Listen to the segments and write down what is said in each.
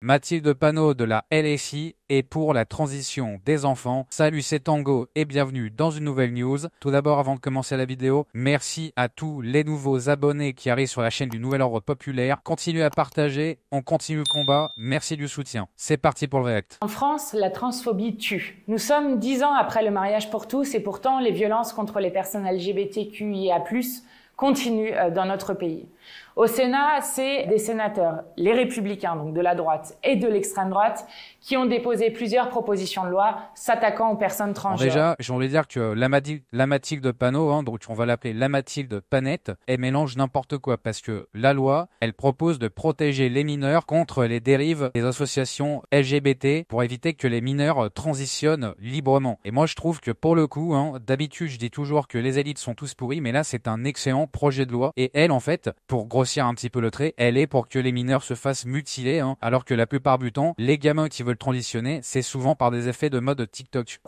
Mathilde Panot de la LSI est pour la transition des enfants. Salut, c'est Tango et bienvenue dans une nouvelle news. Tout d'abord, avant de commencer la vidéo, merci à tous les nouveaux abonnés qui arrivent sur la chaîne du Nouvel Ordre Populaire. Continuez à partager, on continue le combat. Merci du soutien. C'est parti pour le réact. En France, la transphobie tue. Nous sommes 10 ans après le mariage pour tous et pourtant les violences contre les personnes LGBTQIA+, continuent dans notre pays. Au Sénat, c'est des sénateurs, les républicains, donc de la droite et de l'extrême droite, qui ont déposé plusieurs propositions de loi s'attaquant aux personnes transgenres. Déjà, j'ai envie de dire que la Mathilde Panot, donc on va l'appeler la Mathilde Panette, elle mélange n'importe quoi parce que la loi, elle propose de protéger les mineurs contre les dérives des associations LGBT pour éviter que les mineurs transitionnent librement. Et moi, je trouve que pour le coup, d'habitude, je dis toujours que les élites sont tous pourris, mais là, c'est un excellent projet de loi. Et elle, en fait, pour grossir un petit peu le trait, elle est pour que les mineurs se fassent mutiler, alors que la plupart du temps, les gamins qui veulent transitionner, c'est souvent par des effets de mode TikTok.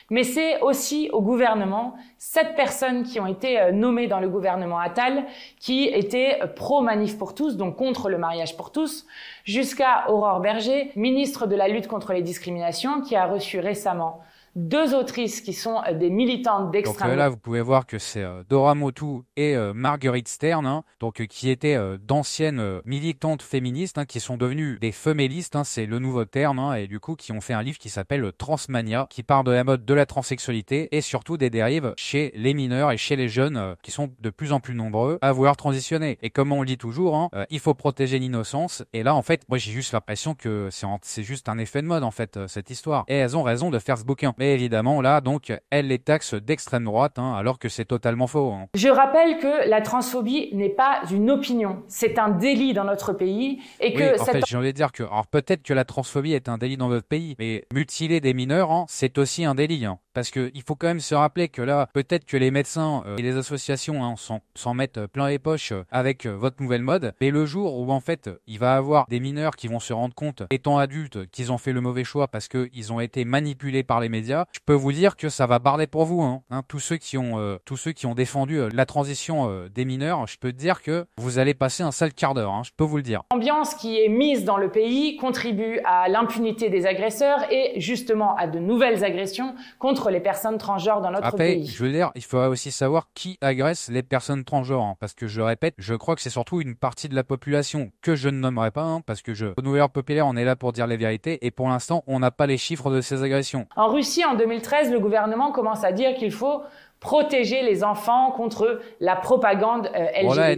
Mais c'est aussi au gouvernement, 7 personnes qui ont été nommées dans le gouvernement Attal, qui étaient pro-manif pour tous, donc contre le mariage pour tous, jusqu'à Aurore Bergé, ministre de la lutte contre les discriminations, qui a reçu récemment 2 autrices qui sont des militantes d'extrême droite. Donc là, vous pouvez voir que c'est Dora Motou et Marguerite Stern, qui étaient d'anciennes militantes féministes, qui sont devenues des femélistes, c'est le nouveau terme, et du coup qui ont fait un livre qui s'appelle Transmania, qui parle de la mode de la transsexualité et surtout des dérives chez les mineurs et chez les jeunes qui sont de plus en plus nombreux à vouloir transitionner. Et comme on le dit toujours, il faut protéger l'innocence. Et là, en fait, moi j'ai juste l'impression que c'est juste un effet de mode, en fait, cette histoire. Et elles ont raison de faire ce bouquin. Mais évidemment, là, donc, elle les taxe d'extrême droite, alors que c'est totalement faux. Je rappelle que la transphobie n'est pas une opinion, c'est un délit dans notre pays et que oui, en fait, j'ai envie de dire que, alors peut-être que la transphobie est un délit dans notre pays, mais mutiler des mineurs, c'est aussi un délit. Parce que il faut quand même se rappeler que là, peut-être que les médecins et les associations s'en mettent plein les poches avec votre nouvelle mode, mais le jour où en fait il va avoir des mineurs qui vont se rendre compte, étant adultes, qu'ils ont fait le mauvais choix parce qu'ils ont été manipulés par les médias, je peux vous dire que ça va barder pour vous. Tous ceux qui ont défendu la transition des mineurs, je peux te dire que vous allez passer un sale quart d'heure, je peux vous le dire. L'ambiance qui est mise dans le pays contribue à l'impunité des agresseurs et justement à de nouvelles agressions contre les personnes transgenres dans notre pays. Je veux dire, il faut aussi savoir qui agresse les personnes transgenres, parce que je répète, je crois que c'est surtout une partie de la population que je ne nommerai pas, parce que au Nouvel Ordre Populaire, on est là pour dire les vérités, et pour l'instant, on n'a pas les chiffres de ces agressions. En Russie, en 2013, le gouvernement commence à dire qu'il faut protéger les enfants contre la propagande LGBT. Voilà,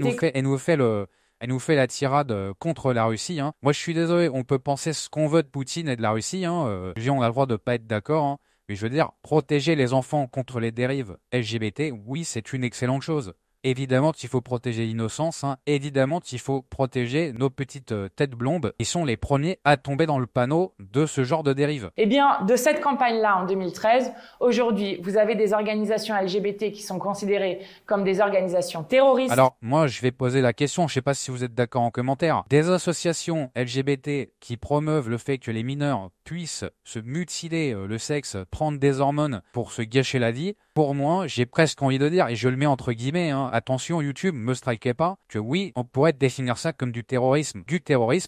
elle nous fait la tirade contre la Russie. Moi, je suis désolé, on peut penser ce qu'on veut de Poutine et de la Russie. On a le droit de pas être d'accord. Mais je veux dire, protéger les enfants contre les dérives LGBT, oui, c'est une excellente chose. Évidemment qu'il faut protéger l'innocence, évidemment qu'il faut protéger nos petites têtes blondes qui sont les premiers à tomber dans le panneau de ce genre de dérive. Eh bien, de cette campagne-là en 2013, aujourd'hui, vous avez des organisations LGBT qui sont considérées comme des organisations terroristes. Alors, moi, je vais poser la question, je ne sais pas si vous êtes d'accord en commentaire. Des associations LGBT qui promeuvent le fait que les mineurs puissent se mutiler le sexe, prendre des hormones pour se gâcher la vie, pour moi, j'ai presque envie de dire, et je le mets entre guillemets, attention YouTube, me strikez pas, que oui, on pourrait définir ça comme du terrorisme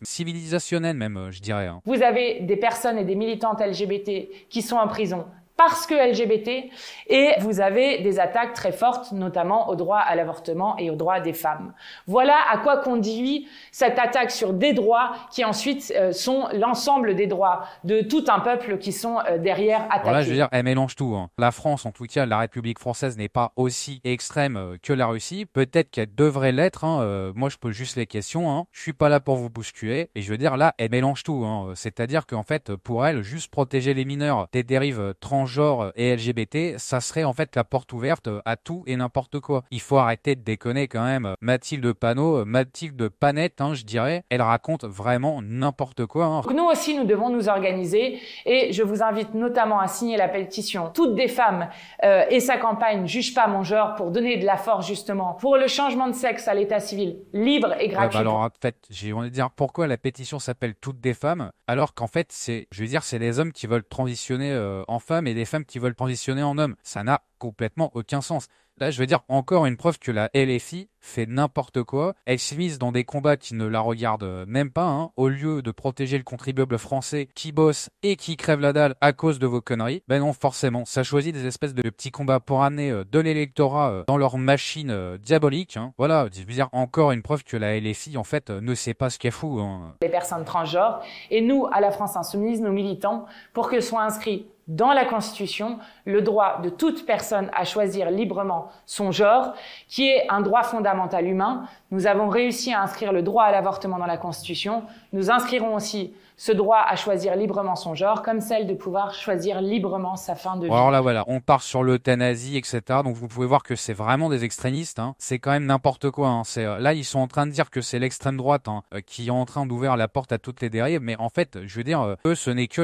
civilisationnel même, je dirais. Vous avez des personnes et des militantes LGBT qui sont en prison parce que LGBT, et vous avez des attaques très fortes, notamment au droit à l'avortement et aux droits des femmes. Voilà à quoi conduit cette attaque sur des droits qui ensuite sont l'ensemble des droits de tout un peuple qui sont derrière attaqués. Voilà, je veux dire, elle mélange tout. La France, en tout cas, la République française n'est pas aussi extrême que la Russie. Peut-être qu'elle devrait l'être. Moi, je pose juste les questions. Je suis pas là pour vous bousculer. Et je veux dire, là, elle mélange tout. C'est-à-dire qu'en fait, pour elle, juste protéger les mineurs des dérives transgenres et LGBT, ça serait en fait la porte ouverte à tout et n'importe quoi. Il faut arrêter de déconner quand même. Mathilde Panot, Mathilde Panette, je dirais, elle raconte vraiment n'importe quoi. Donc nous aussi, nous devons nous organiser et je vous invite notamment à signer la pétition Toutes des femmes et sa campagne Juge pas mon genre pour donner de la force justement pour le changement de sexe à l'état civil libre et gratuit. Alors en fait, j'ai envie de dire pourquoi la pétition s'appelle Toutes des femmes alors qu'en fait c'est les hommes qui veulent transitionner en femmes et des femmes qui veulent transitionner en hommes. Ça n'a complètement aucun sens. Là, je veux dire, encore une preuve que la LFI fait n'importe quoi. Elle s'immisce dans des combats qui ne la regardent même pas, hein. Au lieu de protéger le contribuable français qui bosse et qui crève la dalle à cause de vos conneries, ben non, forcément, ça choisit des espèces de petits combats pour amener de l'électorat dans leur machine diabolique, hein. Voilà, je veux dire, encore une preuve que la LFI, en fait, ne sait pas ce qu'elle fout, hein. Les personnes transgenres. Et nous, à la France Insoumise, nous militons pour que soit inscrit dans la Constitution le droit de toute personne à choisir librement son genre, qui est un droit fondamental humain. Nous avons réussi à inscrire le droit à l'avortement dans la Constitution. Nous inscrirons aussi ce droit à choisir librement son genre, comme celle de pouvoir choisir librement sa fin de vie. Alors là, voilà, on part sur l'euthanasie, etc. Donc vous pouvez voir que c'est vraiment des extrémistes, hein. C'est quand même n'importe quoi, hein. Là, ils sont en train de dire que c'est l'extrême droite, hein, qui est en train d'ouvrir la porte à toutes les dérives. Mais en fait, je veux dire, eux, ce n'est que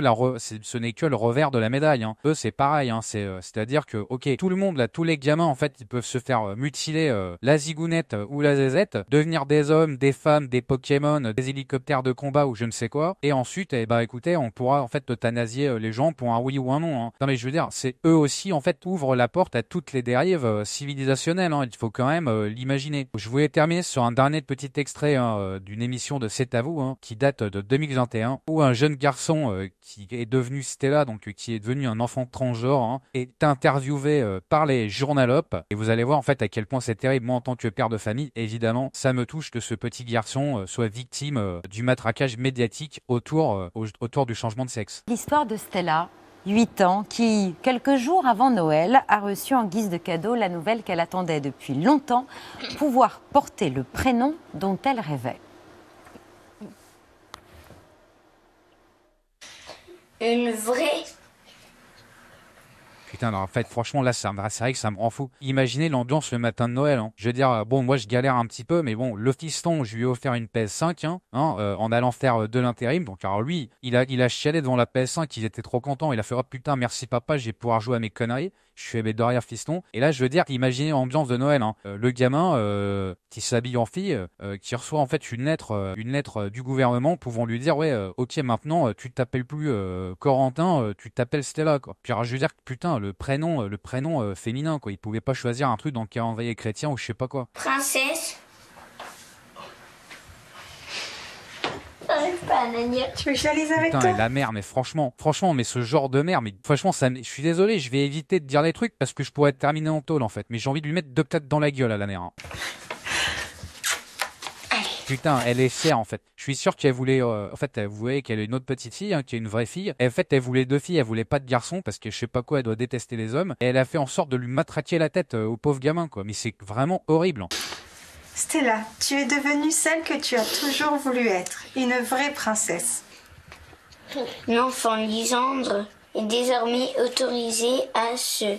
le revers de la médaille, hein. Eux, c'est pareil, hein. C'est-à-dire que, ok, tout le monde, là, tous les gamins, en fait, ils peuvent se faire mutiler la zigounette ou la zézette, devenir des hommes, des femmes, des Pokémon, des hélicoptères de combat ou je ne sais quoi. Et ensuite, eh ben, écoutez, on pourra en fait euthanasier les gens pour un oui ou un non, hein. Non mais je veux dire, c'est eux aussi en fait ouvrent la porte à toutes les dérives civilisationnelles, hein. Il faut quand même l'imaginer. Je voulais terminer sur un dernier petit extrait, hein, d'une émission de C'est à vous, hein, qui date de 2021, où un jeune garçon qui est devenu Stella, donc qui est devenu un enfant transgenre, hein, est interviewé par les journalopes. Et vous allez voir en fait à quel point c'est terrible. Moi en tant que père de famille, évidemment, ça me touche que ce petit garçon soit victime du matraquage médiatique autour du changement de sexe. L'histoire de Stella, 8 ans, qui, quelques jours avant Noël, a reçu en guise de cadeau la nouvelle qu'elle attendait depuis longtemps, pouvoir porter le prénom dont elle rêvait. Une vraie. Putain, alors, en fait, franchement, là, c'est vrai que ça me rend fou. Imaginez l'ambiance le matin de Noël, hein. Je veux dire, bon, moi, je galère un petit peu, mais bon, le fiston, je lui ai offert une PS5, hein, en allant faire de l'intérim. Donc, alors, lui, il a chialé devant la PS5, il était trop content. Il a fait, oh putain, merci papa, je vais pouvoir jouer à mes conneries. Je suis aimé de rien, fiston. Et là, je veux dire, imaginez l'ambiance de Noël, hein. Le gamin qui s'habille en fille, qui reçoit en fait une lettre du gouvernement pouvant lui dire, ouais, ok, maintenant, tu t'appelles plus Corentin, tu t'appelles Stella, quoi. Puis alors, je veux dire, putain, le prénom féminin, quoi. Il pouvait pas choisir un truc dans le calendrier chrétien ou je sais pas quoi. Princesse. J'arrive pas à la lire. Tu veux que je la lise avec Putain, toi? et la mère, mais franchement, mais ce genre de mère, mais franchement, je suis désolé, je vais éviter de dire les trucs parce que je pourrais terminer en tôle en fait. Mais j'ai envie de lui mettre 2 patates dans la gueule à la mère, hein. Putain, elle est fière en fait. Je suis sûr qu'elle voulait, en fait, vous voyez qu'elle est une autre petite fille, hein, qui est une vraie fille. Et en fait, elle voulait 2 filles, elle voulait pas de garçon parce que je sais pas quoi, elle doit détester les hommes. Et elle a fait en sorte de lui matraquer la tête au pauvre gamin, quoi. Mais c'est vraiment horrible, hein. Stella, tu es devenue celle que tu as toujours voulu être, une vraie princesse. L'enfant Lisandre est désormais autorisé à se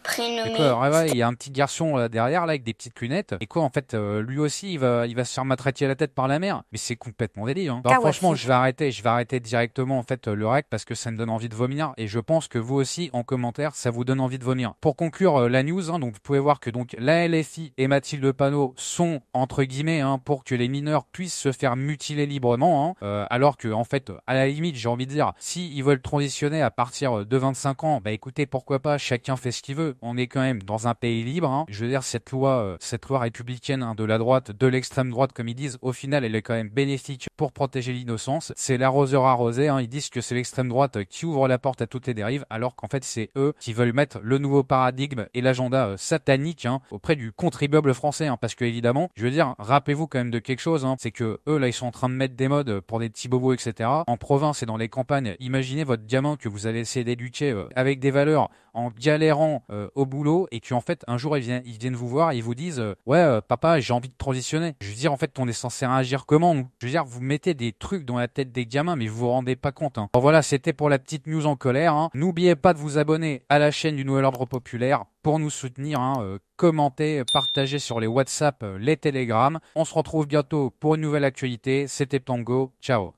prénommer. Et quoi, ouais, il y a un petit garçon derrière là avec des petites lunettes. Et quoi en fait, lui aussi il va se faire matraquer la tête par la mère. Mais c'est complètement délire, hein. Alors, franchement, je vais arrêter directement en fait le rec parce que ça me donne envie de vomir. Et je pense que vous aussi en commentaire ça vous donne envie de vomir. Pour conclure la news, hein, donc vous pouvez voir que donc la LFI et Mathilde Panot sont entre guillemets, hein, pour que les mineurs puissent se faire mutiler librement, hein, alors que en fait à la limite j'ai envie de dire si ils veulent transitionner à partir de 25 ans, bah écoutez pourquoi pas, chacun fait ce qu'il veut. On est quand même dans un pays libre, hein. Je veux dire cette loi républicaine, hein, de la droite, de l'extrême droite comme ils disent, au final elle est quand même bénéfique pour protéger l'innocence. C'est l'arroseur arrosé, hein. Ils disent que c'est l'extrême droite qui ouvre la porte à toutes les dérives, alors qu'en fait c'est eux qui veulent mettre le nouveau paradigme et l'agenda satanique, hein, auprès du contribuable français, hein, parce que évidemment, je veux dire, rappelez-vous quand même de quelque chose, hein, c'est que eux là ils sont en train de mettre des modes pour des petits bobos, etc. En province et dans les campagnes, imaginez votre gamin que vous allez essayer d'éduquer avec des valeurs en galérant au boulot et qu'en fait un jour ils viennent vous voir et ils vous disent ouais papa j'ai envie de transitionner. Je veux dire en fait on est censé réagir comment nous? Je veux dire vous mettez des trucs dans la tête des gamins mais vous vous rendez pas compte, hein. Bon voilà, c'était pour la petite news en colère, hein. N'oubliez pas de vous abonner à la chaîne du Nouvel Ordre Populaire pour nous soutenir, hein, commentez, partagez sur les WhatsApp, les Telegram. On se retrouve bientôt pour une nouvelle actualité. C'était Tango, ciao.